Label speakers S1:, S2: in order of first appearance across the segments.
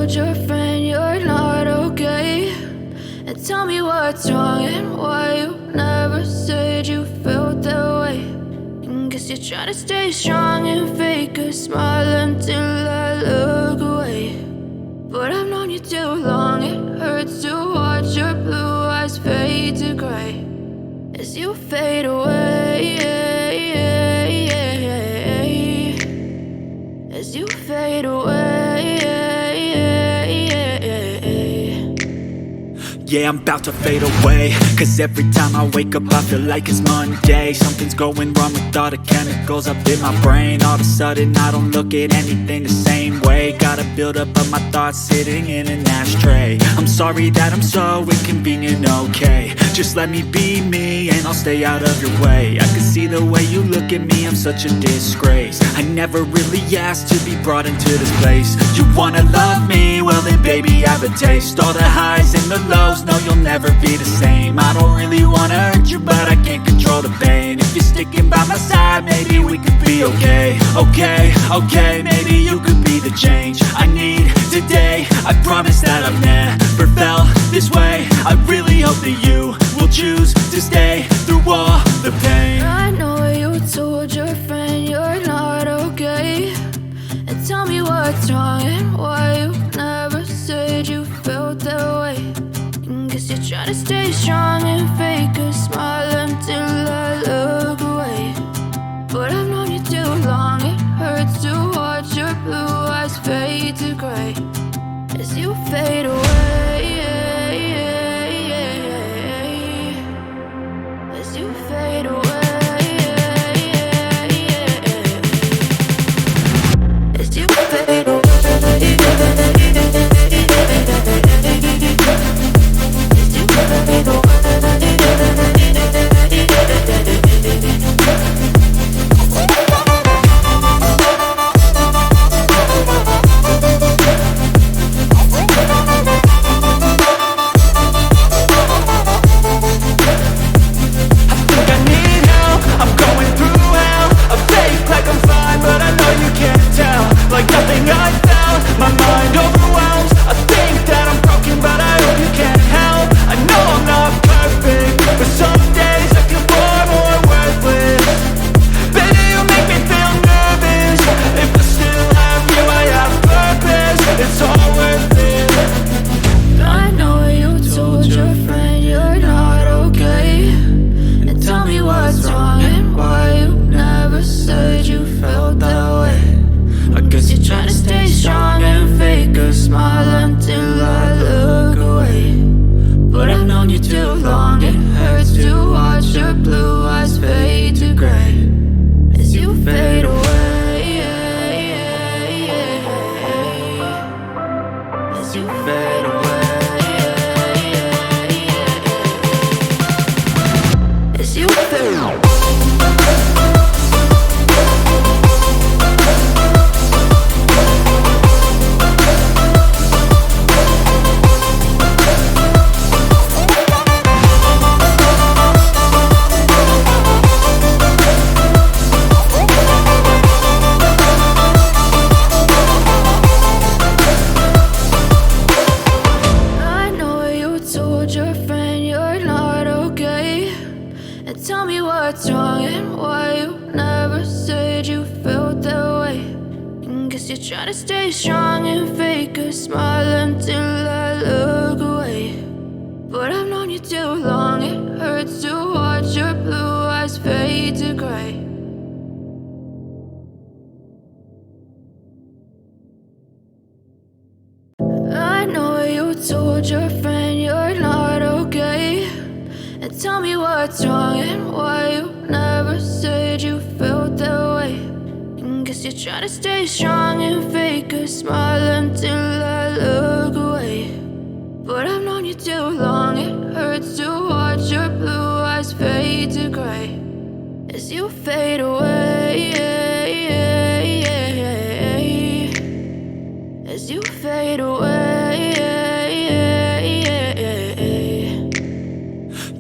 S1: told your friend you're not okay? And tell me what's wrong and why you never said you felt that way. And guess you're trying to stay strong and fake a smile until I look away. But I've known you too long, it hurts to watch your blue eyes fade to gray as you fade away, as you fade away.
S2: Yeah, I'm about to fade away, cause every time I wake up I feel like it's Monday. Something's going wrong with all the chemicals up in my brain. All of a sudden I don't look at anything the same way. Got a buildup of my thoughts sitting in an ashtray. I'm sorry that I'm so inconvenient, okay? Just let me be me and I'll stay out of your way. I can see the way you look at me, I'm such a disgrace. I never really asked to be brought into this place. You wanna love me? Well then baby I have a taste. All the highs and the lows, no you'll never be the same. I don't really wanna hurt you but I can't control the pain. If you're sticking by my side maybe we could be okay. Okay, maybe you could be the change I need today. I promise that I've never felt this way. I really hope that you will choose to stay through all the pain.
S1: I know you told your friend you're not okay. And tell me what's wrong and why you never said you felt that way. And guess you're trying to stay strong and fake a smile until I look away. But I've known you too long, it hurts to watch your blue eyes fade to gray as you fade away, as you fade away, as you fade away.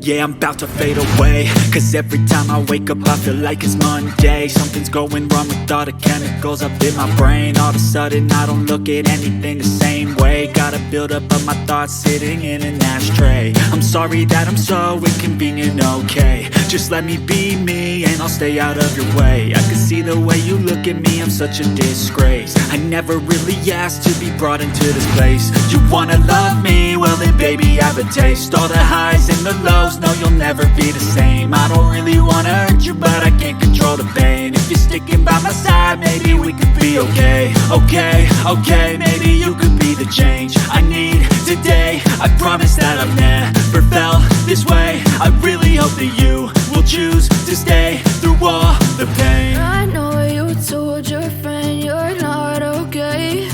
S2: Yeah, I'm about to fade away, cause every time I wake up I feel like it's Monday. Something's going wrong with all the chemicals up in my brain. All of a sudden I don't look at anything the same way. Gotta build up of my thoughts sitting in an ashtray. I'm sorry that I'm so inconvenient, okay. Just let me be me and I'll stay out of your way. I can see the way you look at me, I'm such a disgrace. I never really asked to be brought into this place. You wanna love me? Well then baby I have a taste. All the highs and the lows, no you'll never be the same. I don't really wanna hurt you but I can't control the pain. If you're sticking by my side, maybe we could be okay. Okay, maybe you could be the change I need today. I promise that I've never felt this way. I really hope that you will choose to stay through all the pain.
S1: I know you told your friend you're not okay,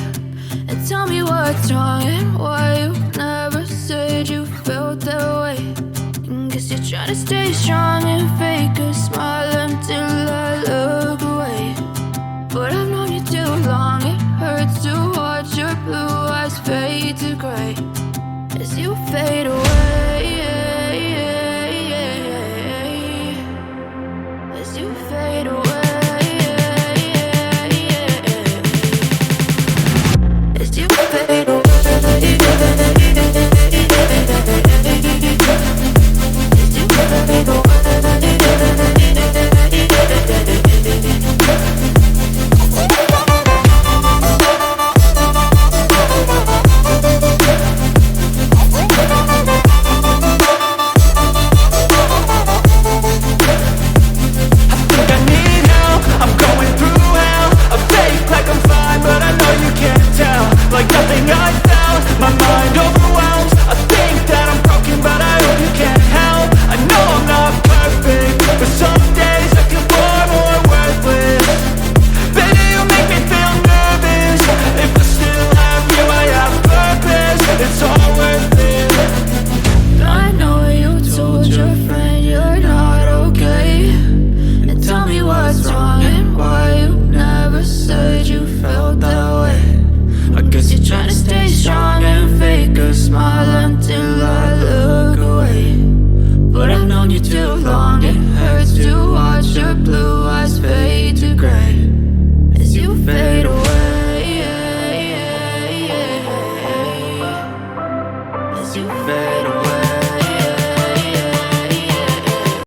S1: and tell me what's wrong and why you never said you felt that way. Guess you're trying to stay strong and fake a smile until I look away. But I've known you too long, it hurts to watch your blue eyes fade to gray as you fade away. As you fade away. As you fade away.
S2: Like nothing I found, my mind over